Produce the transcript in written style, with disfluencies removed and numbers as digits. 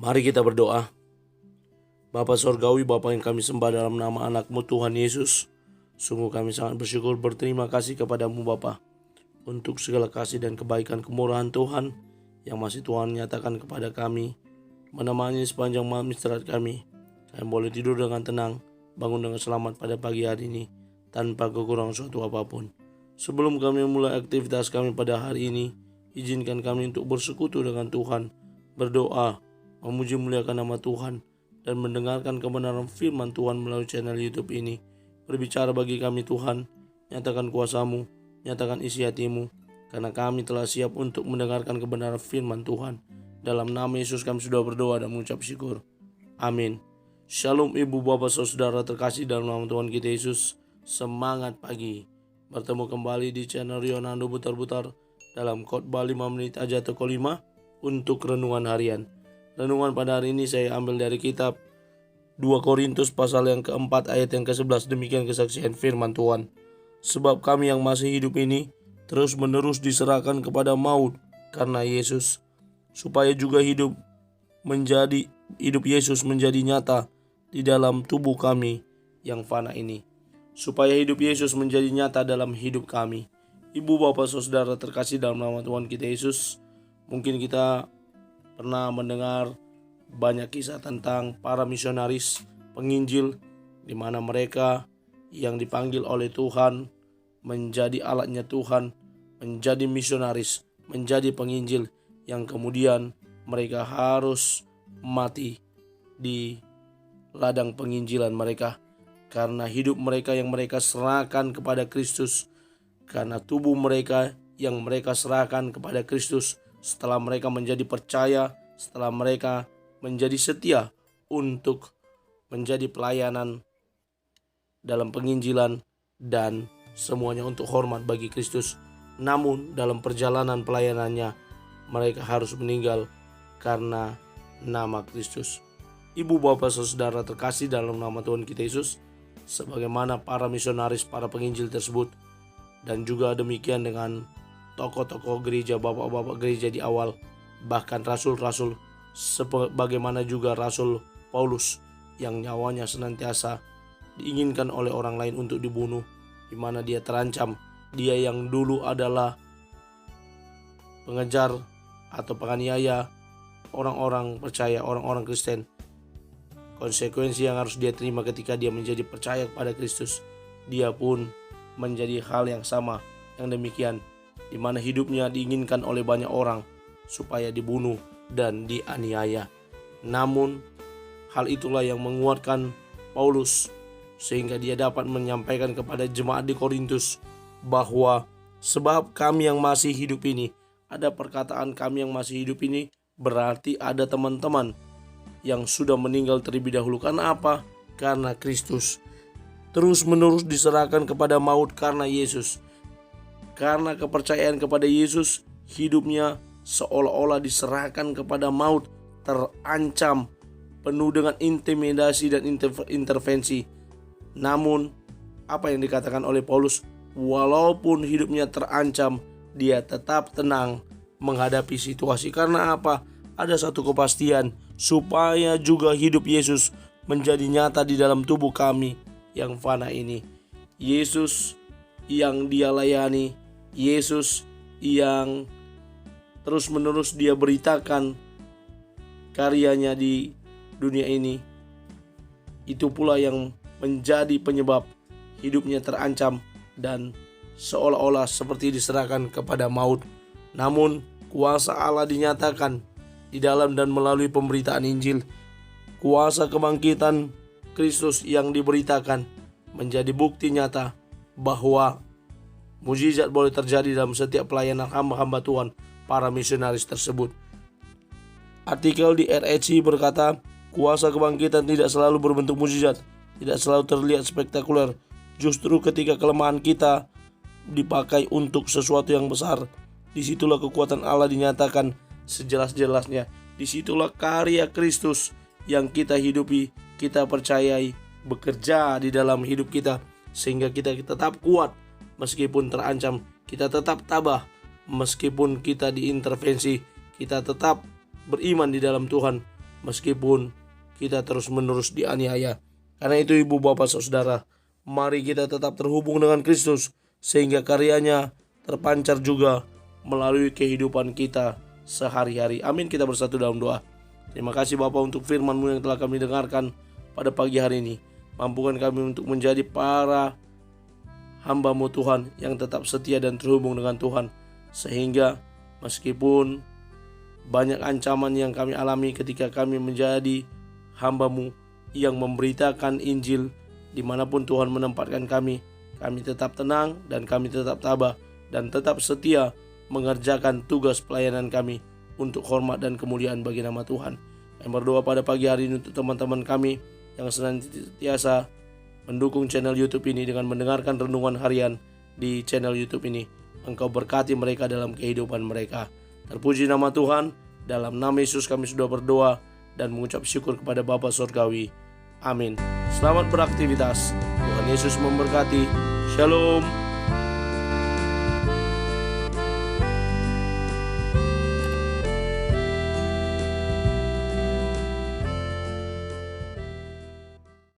Mari kita berdoa. Bapa Sorgawi, Bapa yang kami sembah dalam nama anak-Mu Tuhan Yesus, sungguh kami sangat bersyukur berterima kasih kepadamu Bapa untuk segala kasih dan kebaikan kemurahan Tuhan yang masih Tuhan nyatakan kepada kami, menemani sepanjang malam istirahat kami. Kami boleh tidur dengan tenang, bangun dengan selamat pada pagi hari ini tanpa kekurangan suatu apapun. Sebelum kami memulai aktivitas kami pada hari ini, izinkan kami untuk bersekutu dengan Tuhan, berdoa, memuji muliakan nama Tuhan, dan mendengarkan kebenaran firman Tuhan melalui channel YouTube ini. Berbicara bagi kami Tuhan, nyatakan kuasa-Mu, nyatakan isi hati-Mu, karena kami telah siap untuk mendengarkan kebenaran firman Tuhan. Dalam nama Yesus kami sudah berdoa dan mengucap syukur. Amin. Shalom ibu bapak saudara terkasih dalam nama Tuhan kita Yesus. Semangat pagi. Bertemu kembali di channel Yonando Butar-Butar dalam khotbah 5 menit aja toko 5 untuk renungan harian. Renungan pada hari ini saya ambil dari kitab 2 Korintus pasal yang keempat ayat yang ke-11. Demikian kesaksian firman Tuhan. Sebab kami yang masih hidup ini terus menerus diserahkan kepada maut karena Yesus, supaya juga hidup Yesus menjadi nyata di dalam tubuh kami yang fana ini. Supaya hidup Yesus menjadi nyata dalam hidup kami. Ibu bapak saudara terkasih dalam nama Tuhan kita Yesus, mungkin kita pernah mendengar banyak kisah tentang para misionaris penginjil, di mana mereka yang dipanggil oleh Tuhan menjadi alatnya Tuhan, menjadi misionaris, menjadi penginjil, yang kemudian mereka harus mati di ladang penginjilan mereka, karena hidup mereka yang mereka serahkan kepada Kristus, karena tubuh mereka yang mereka serahkan kepada Kristus. Setelah mereka menjadi percaya, setelah mereka menjadi setia untuk menjadi pelayanan dalam penginjilan dan semuanya untuk hormat bagi Kristus. Namun dalam perjalanan pelayanannya mereka harus meninggal karena nama Kristus. Ibu bapak saudara terkasih dalam nama Tuhan kita Yesus, sebagaimana para misionaris, para penginjil tersebut, dan juga demikian dengan tokoh-tokoh gereja, bapak-bapak gereja di awal, bahkan rasul-rasul, sebagaimana juga Rasul Paulus yang nyawanya senantiasa diinginkan oleh orang lain untuk dibunuh, di mana dia terancam. Dia yang dulu adalah pengejar atau penganiaya orang-orang percaya, orang-orang Kristen. Konsekuensi yang harus dia terima ketika dia menjadi percaya kepada Kristus, dia pun menjadi hal yang sama, yang demikian, di mana hidupnya diinginkan oleh banyak orang supaya dibunuh dan dianiaya. Namun hal itulah yang menguatkan Paulus sehingga dia dapat menyampaikan kepada jemaat di Korintus bahwa sebab kami yang masih hidup ini, ada perkataan kami yang masih hidup ini, berarti ada teman-teman yang sudah meninggal terlebih dahulu. Karena apa? Karena Kristus terus menerus diserahkan kepada maut karena Yesus. Karena kepercayaan kepada Yesus, hidupnya seolah-olah diserahkan kepada maut, terancam, penuh dengan intimidasi dan intervensi. Namun apa yang dikatakan oleh Paulus, walaupun hidupnya terancam, dia tetap tenang menghadapi situasi. Karena apa? Ada satu kepastian, supaya juga hidup Yesus menjadi nyata di dalam tubuh kami yang fana ini. Yesus yang dia layani, Yesus yang terus menerus dia beritakan karyanya di dunia ini, itu pula yang menjadi penyebab hidupnya terancam dan seolah-olah seperti diserahkan kepada maut. Namun kuasa Allah dinyatakan di dalam dan melalui pemberitaan Injil. Kuasa kebangkitan Kristus yang diberitakan menjadi bukti nyata bahwa mujizat boleh terjadi dalam setiap pelayanan hamba-hamba Tuhan, para misionaris tersebut. Artikel di REC berkata, kuasa kebangkitan tidak selalu berbentuk mujizat, tidak selalu terlihat spektakuler. Justru ketika kelemahan kita dipakai untuk sesuatu yang besar, disitulah kekuatan Allah dinyatakan sejelas-jelasnya. Disitulah karya Kristus yang kita hidupi, kita percayai, bekerja di dalam hidup kita, sehingga kita tetap kuat meskipun terancam, kita tetap tabah meskipun kita diintervensi, kita tetap beriman di dalam Tuhan, meskipun kita terus-menerus dianiaya. Karena itu ibu bapak saudara, mari kita tetap terhubung dengan Kristus sehingga karyanya terpancar juga melalui kehidupan kita sehari-hari. Amin. Kita bersatu dalam doa. Terima kasih Bapa untuk firman-Mu yang telah kami dengarkan pada pagi hari ini. Mampukan kami untuk menjadi para hamba-Mu Tuhan yang tetap setia dan terhubung dengan Tuhan. Sehingga meskipun banyak ancaman yang kami alami ketika kami menjadi hamba-Mu yang memberitakan Injil dimanapun Tuhan menempatkan kami tetap tenang dan kami tetap tabah dan tetap setia mengerjakan tugas pelayanan kami untuk hormat dan kemuliaan bagi nama Tuhan. Kami berdoa pada pagi hari ini untuk teman-teman kami yang senantiasa mendukung channel YouTube ini dengan mendengarkan renungan harian di channel YouTube ini. Engkau berkati mereka dalam kehidupan mereka. Terpuji nama Tuhan. Dalam nama Yesus kami sudah berdoa dan mengucap syukur kepada Bapa Surgawi. Amin. Selamat beraktivitas. Tuhan Yesus memberkati. Shalom.